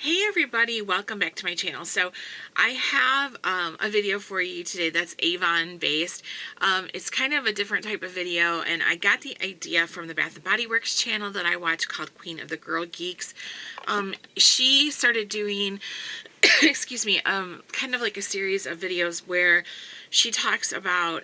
Hey everybody, welcome back to my channel. So I have a video for you today that's Avon based. It's kind of a different type of video, and I got the idea from the Bath & Body Works channel that I watch called Queen of the Girl Geeks. She started doing, excuse me, kind of like a series of videos where she talks about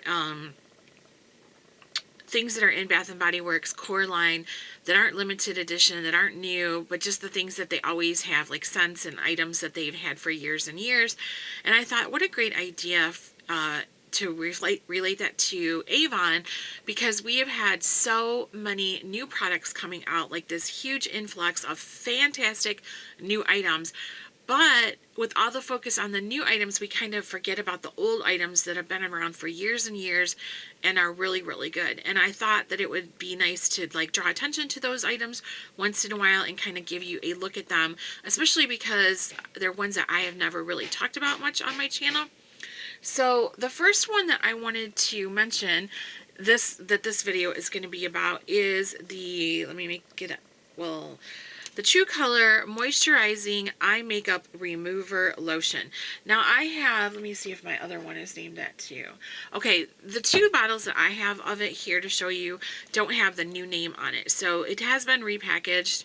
things that are in Bath & Body Works core line that aren't limited edition, that aren't new, but just the things that they always have, like scents and items that they've had for years and years. And I thought, what a great idea to relate that to Avon, because we have had so many new products coming out, like this huge influx of fantastic new items. But with all the focus on the new items, we kind of forget about the old items that have been around for years and years and are really, really good. And I thought that it would be nice to like draw attention to those items once in a while and kind of give you a look at them, especially because they're ones that I have never really talked about much on my channel. So the first one that I wanted to mention this video is going to be about is the, let me make it, well, the True Color Moisturizing Eye Makeup Remover Lotion. Now I have, let me see if my other one is named that too. Okay, the two bottles that I have of it here to show you don't have the new name on it. So it has been repackaged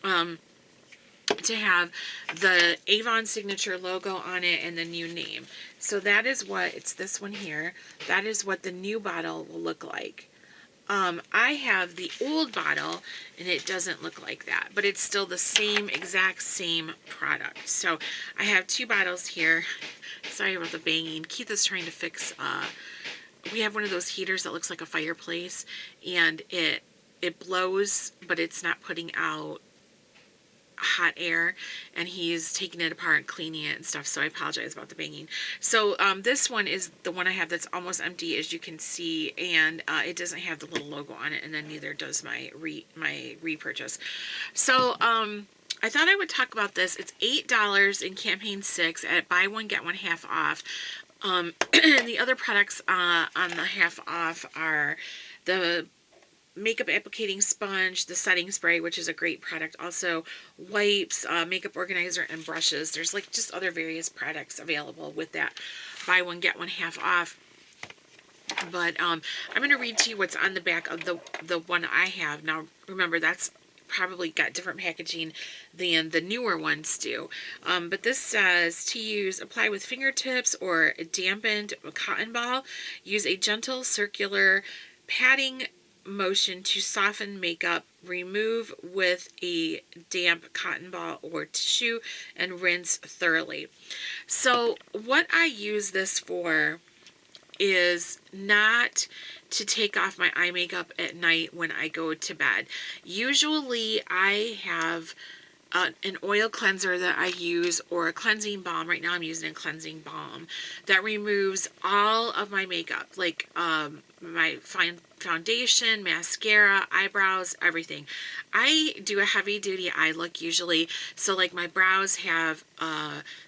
to have the Avon signature logo on it and the new name. So that is what, it's this one here. That is what the new bottle will look like. I have the old bottle and it doesn't look like that, but it's still the same, exact same product. So I have two bottles here. Sorry about the banging. Keith is trying to fix, we have one of those heaters that looks like a fireplace, and it blows, but it's not putting out hot air, and he's taking it apart and cleaning it and stuff, so I apologize about the banging. So this one is the one I have that's almost empty, as you can see, and it doesn't have the little logo on it, and then neither does my repurchase. So I thought I would talk about this. It's $8 in campaign 6 at buy one get one half off. And the other products on the half off are the makeup applicating sponge, the setting spray, which is a great product, also wipes, makeup organizer, and brushes. There's like just other various products available with that buy one get one half off. But I'm going to read to you what's on the back of the one I have. Now remember, that's probably got different packaging than the newer ones do. But this says to use, apply with fingertips or a dampened cotton ball. Use a gentle circular patting motion to soften makeup. Remove with a damp cotton ball or tissue and rinse thoroughly. So what I use this for is not to take off my eye makeup at night when I go to bed. Usually I have an oil cleanser that I use, or a cleansing balm. Right now I'm using a cleansing balm that removes all of my makeup, like my fine foundation, mascara, eyebrows, everything. I do a heavy duty eye look usually, so like my brows have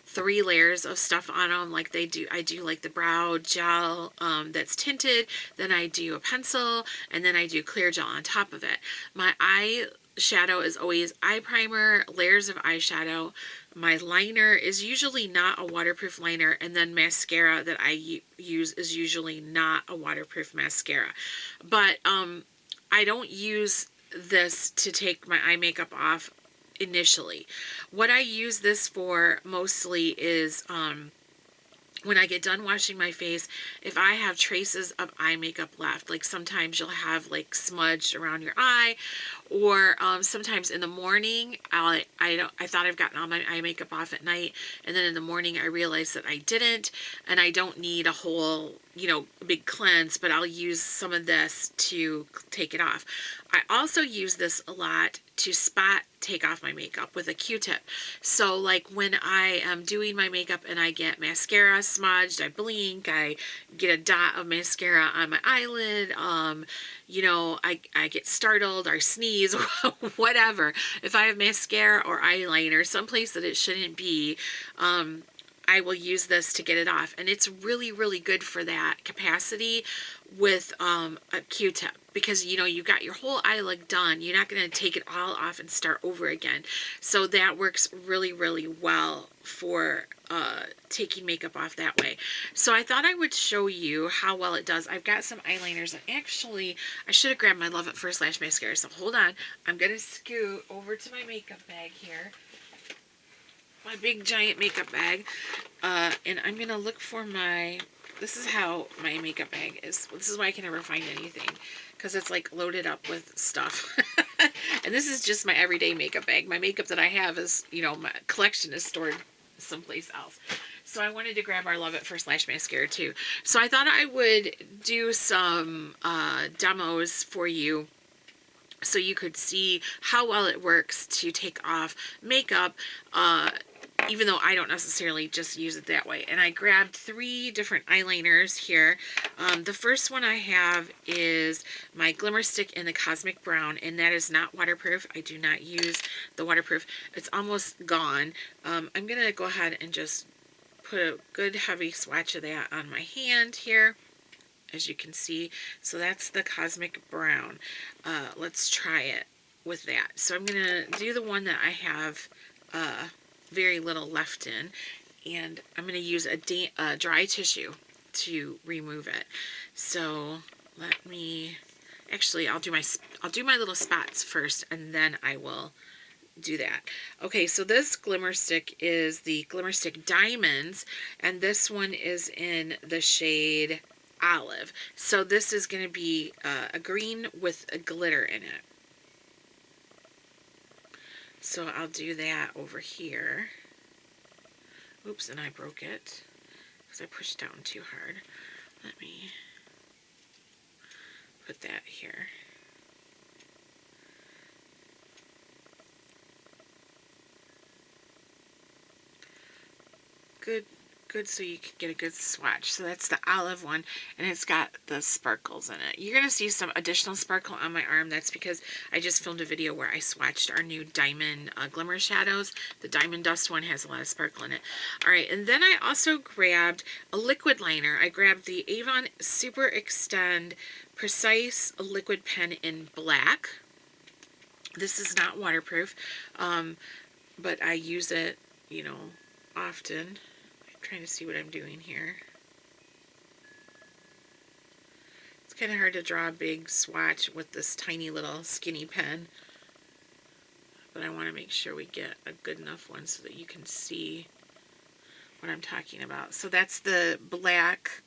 3 layers of stuff on them, like they do. I do like the brow gel that's tinted, then I do a pencil, and then I do clear gel on top of it. My eye shadow is always eye primer, layers of eyeshadow. My liner is usually not a waterproof liner, and then mascara that I use is usually not a waterproof mascara. But I don't use this to take my eye makeup off initially. What I use this for mostly is when I get done washing my face, if I have traces of eye makeup left, like sometimes you'll have like smudged around your eye, or sometimes in the morning, I thought I've gotten all my eye makeup off at night, and then in the morning I realized that I didn't, and I don't need a whole, big cleanse, but I'll use some of this to take it off. I also use this a lot to spot take off my makeup with a Q-tip. So like when I am doing my makeup and I get mascara smudged, I blink, I get a dot of mascara on my eyelid, I get startled or sneeze, whatever. If I have mascara or eyeliner someplace that it shouldn't be, I will use this to get it off. And it's really, really good for that capacity with a Q-tip, because you know you got your whole eye look done. You're not going to take it all off and start over again. So that works really, really well for taking makeup off that way. So I thought I would show you how well it does. I've got some eyeliners, and actually I should have grabbed my Love at First Lash mascara. So hold on, I'm going to scoot over to my makeup bag here. My big giant makeup bag, and I'm gonna look for my, this is how my makeup bag is. This is why I can never find anything, because it's like loaded up with stuff. And this is just my everyday makeup bag. My makeup that I have is, you know, my collection is stored someplace else. So I wanted to grab our Love at First Lash mascara too. So I thought I would do some demos for you, so you could see how well it works to take off makeup, even though I don't necessarily just use it that way. And I grabbed 3 different eyeliners here. The first one I have is my Glimmerstick in the Cosmic Brown, and that is not waterproof. I do not use the waterproof. It's almost gone. I'm going to go ahead and just put a good heavy swatch of that on my hand here, as you can see. So that's the Cosmic Brown. Let's try it with that. So I'm going to do the one that I have very little left in, and I'm going to use a dry tissue to remove it. So let me, actually I'll do my little spots first, and then I will do that. Okay, so this Glimmerstick is the Glimmerstick Diamonds, and this one is in the shade Olive. So this is going to be a green with a glitter in it. So I'll do that over here. Oops, and I broke it because I pushed down too hard. Let me put that here. Good, so you can get a good swatch. So that's the olive one, and it's got the sparkles in it. You're going to see some additional sparkle on my arm. That's because I just filmed a video where I swatched our new diamond glimmer shadows. The diamond dust one has a lot of sparkle in it. Alright, and then I also grabbed a liquid liner. I grabbed the Avon SuperExtend Precise Liquid Pen in black. This is not waterproof, but I use it, you know, often. Trying to see what I'm doing here. It's kind of hard to draw a big swatch with this tiny little skinny pen, but I want to make sure we get a good enough one so that you can see what I'm talking about. So that's the black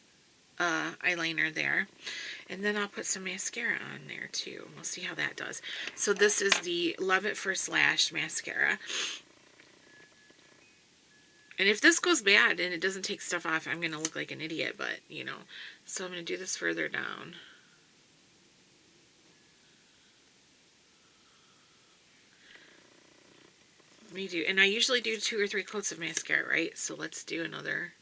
eyeliner there, and then I'll put some mascara on there too. We'll see how that does. So this is the Love at First Lash mascara. And if this goes bad and it doesn't take stuff off, I'm going to look like an idiot, but, you know. So I'm going to do this further down. And I usually do 2 or 3 coats of mascara, right? So let's do another.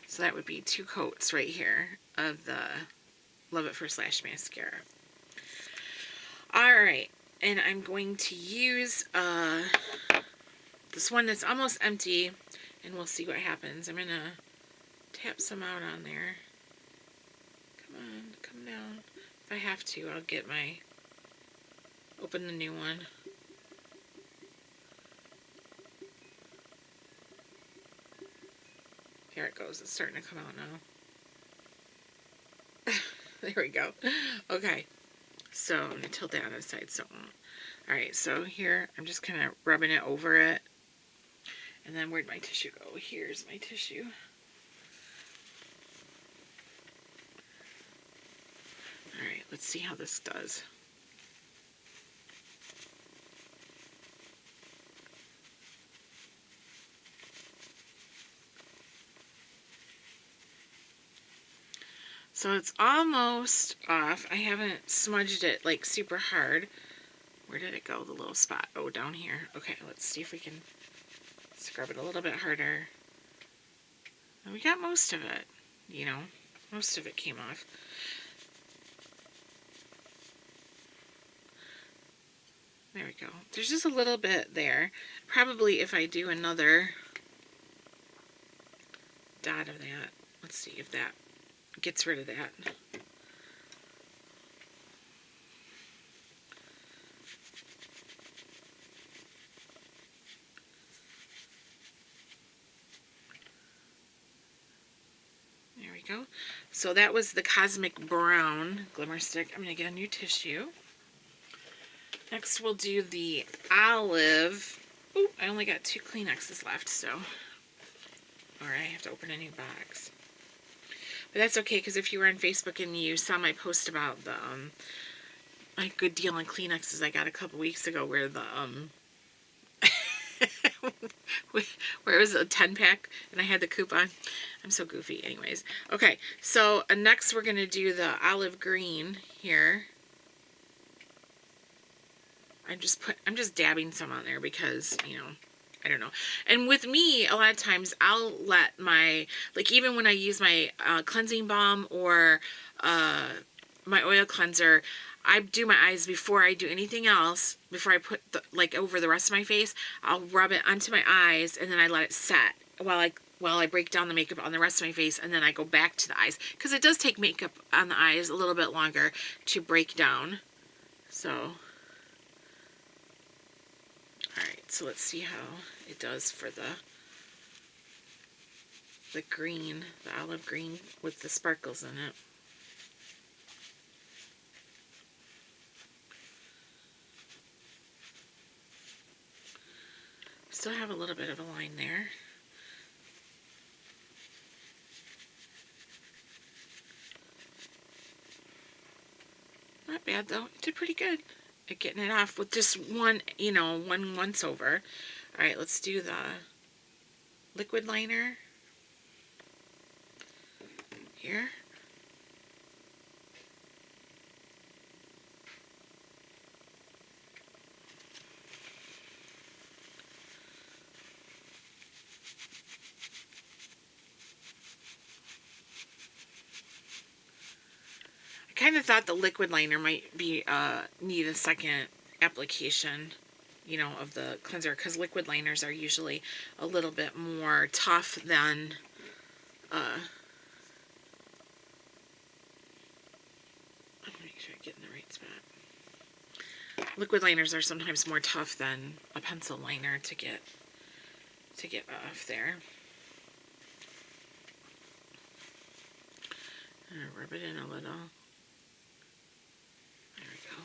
So that would be 2 coats right here of the Love at First Lash mascara. Alright. And I'm going to use this one that's almost empty, and we'll see what happens. I'm going to tap some out on there. Come on, come down. If I have to, I'll get my, open the new one. There it goes. It's starting to come out now. There we go. Okay. So I'm going to tilt that on the side so it won't. Alright, so here I'm just kind of rubbing it over it. And then where'd my tissue go? Here's my tissue. Alright, let's see how this does. So it's almost off. I haven't smudged it like super hard. Where did it go, the little spot? Oh, down here. Okay, let's see if we can scrub it a little bit harder. And we got most of it, you know. Most of it came off. There we go. There's just a little bit there. Probably if I do another dot of that. Let's see if that gets rid of that. There we go. So that was the Cosmic Brown Glimmerstick. I'm going to get a new tissue. Next we'll do the Olive. Oh, I only got 2 Kleenexes left, so. Alright, I have to open a new box. But that's okay, because if you were on Facebook and you saw my post about the my good deal on Kleenexes I got a couple weeks ago, where the where it was a 10-pack and I had the coupon. I'm so goofy. Anyways, okay, so next we're gonna do the olive green here. I'm just dabbing some on there because, you know, I don't know. And with me, a lot of times I'll let my, like, even when I use my cleansing balm or my oil cleanser, I do my eyes before I do anything else. Before I put the, like, over the rest of my face, I'll rub it onto my eyes and then I let it set while I break down the makeup on the rest of my face, and then I go back to the eyes, because it does take makeup on the eyes a little bit longer to break down. So. Alright, so let's see how it does for the green, the olive green with the sparkles in it. Still have a little bit of a line there. Not bad though, it did pretty good at getting it off with just one, you know, one once over. Alright, let's do the liquid liner here. I kind of thought the liquid liner might be need a second application, you know, of the cleanser, because liquid liners are usually a little bit more tough than make sure I get in the right spot. Liquid liners are sometimes more tough than a pencil liner to get off there. Rub it in a little. There we go.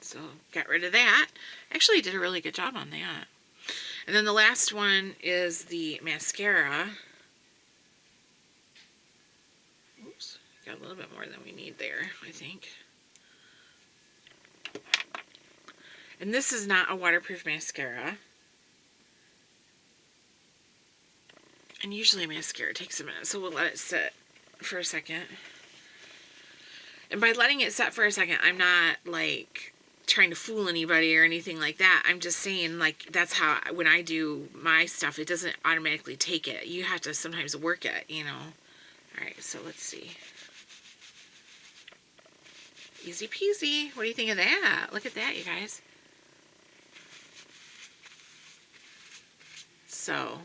So got rid of that. Actually did a really good job on that. And then the last one is the mascara. Oops, got a little bit more than we need there, I think. And this is not a waterproof mascara. And usually mascara takes a minute, so we'll let it sit for a second. And by letting it set for a second, I'm not like trying to fool anybody or anything like that. I'm just saying, like, that's how, when I do my stuff, it doesn't automatically take it. You have to sometimes work it, you know. Alright, so let's see. Easy peasy. What do you think of that? Look at that, you guys. So,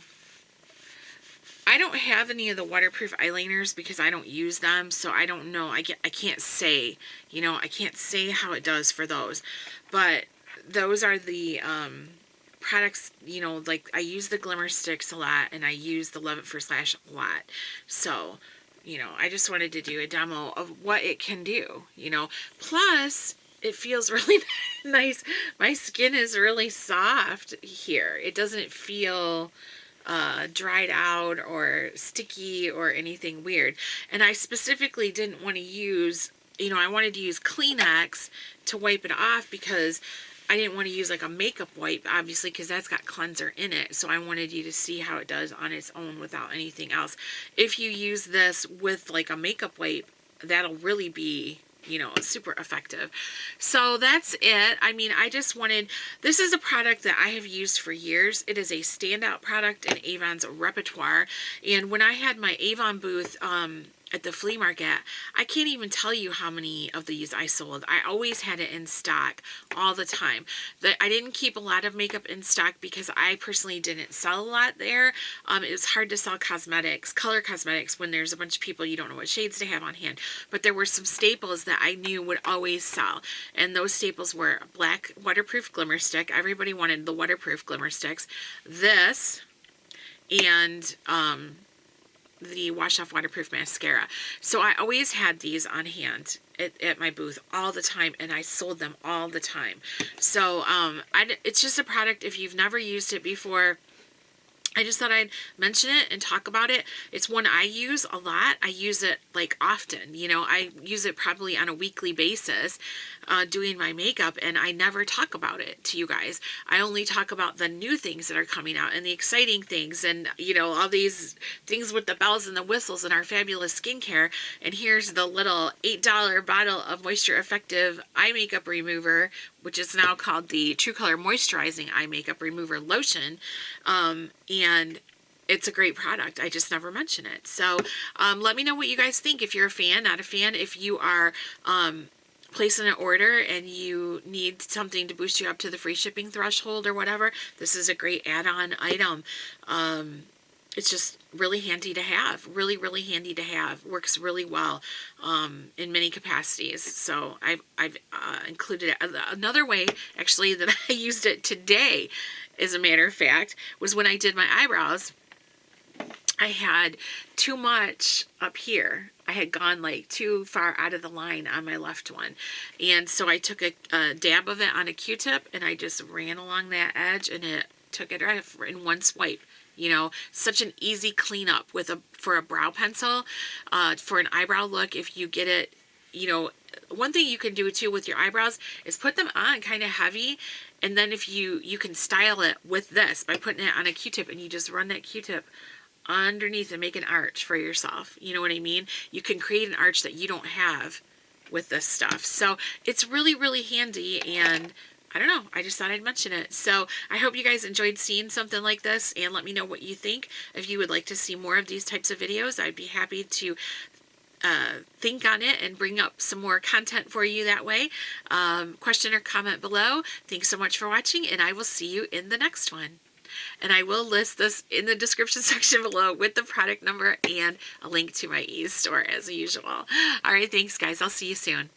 I don't have any of the waterproof eyeliners because I don't use them, so I don't know. I can't say, you know, I can't say how it does for those. But those are the products, you know, like I use the Glimmersticks a lot, and I use the Love It First Lash a lot. So, you know, I just wanted to do a demo of what it can do, you know. Plus, it feels really nice. My skin is really soft here. It doesn't feel dried out or sticky or anything weird. And I specifically didn't want to use, you know, I wanted to use Kleenex to wipe it off because I didn't want to use like a makeup wipe, obviously, because that's got cleanser in it. So I wanted you to see how it does on its own without anything else. If you use this with like a makeup wipe, that'll really be you know, super effective. So that's it. I mean, I just wanted, this is a product that I have used for years. It is a standout product in Avon's repertoire. And when I had my Avon booth, at the flea market, I can't even tell you how many of these I sold. I always had it in stock all the time. I didn't keep a lot of makeup in stock because I personally didn't sell a lot there. It was hard to sell cosmetics, color cosmetics, when there's a bunch of people you don't know what shades to have on hand. But there were some staples that I knew would always sell. And those staples were black waterproof Glimmerstick. Everybody wanted the waterproof Glimmersticks. This, and the wash off waterproof mascara. So I always had these on hand at my booth all the time, and I sold them all the time. So it's just a product, if you've never used it before, I just thought I'd mention it and talk about it. It's one I use a lot. I use it like often, you know, I use it probably on a weekly basis doing my makeup, and I never talk about it to you guys. I only talk about the new things that are coming out and the exciting things, and you know, all these things with the bells and the whistles and our fabulous skincare. And here's the little $8 bottle of Moisture Effective Eye Makeup Remover, which is now called the True Color Moisturizing Eye Makeup Remover Lotion. And it's a great product. I just never mention it. So let me know what you guys think. If you're a fan, not a fan, if you are placing an order and you need something to boost you up to the free shipping threshold or whatever, this is a great add-on item. It's just really handy to have. Really, really handy to have. Works really well in many capacities. So I've included it. Another way, actually, that I used it today, as a matter of fact, was when I did my eyebrows. I had too much up here. I had gone like too far out of the line on my left one. And so I took a dab of it on a Q-tip, and I just ran along that edge, and it took it right in one swipe. You know, such an easy cleanup for a brow pencil, for an eyebrow look. If you get it, you know, one thing you can do too with your eyebrows is put them on kind of heavy, and then if you can style it with this by putting it on a Q-tip, and you just run that Q-tip underneath and make an arch for yourself. You know what I mean? You can create an arch that you don't have with this stuff. So it's really, really handy, and I don't know, I just thought I'd mention it. So I hope you guys enjoyed seeing something like this, and let me know what you think. If you would like to see more of these types of videos, I'd be happy to think on it and bring up some more content for you that way. Question or comment below. Thanks so much for watching, and I will see you in the next one. And I will list this in the description section below with the product number and a link to my e-store as usual. All right, thanks guys. I'll see you soon.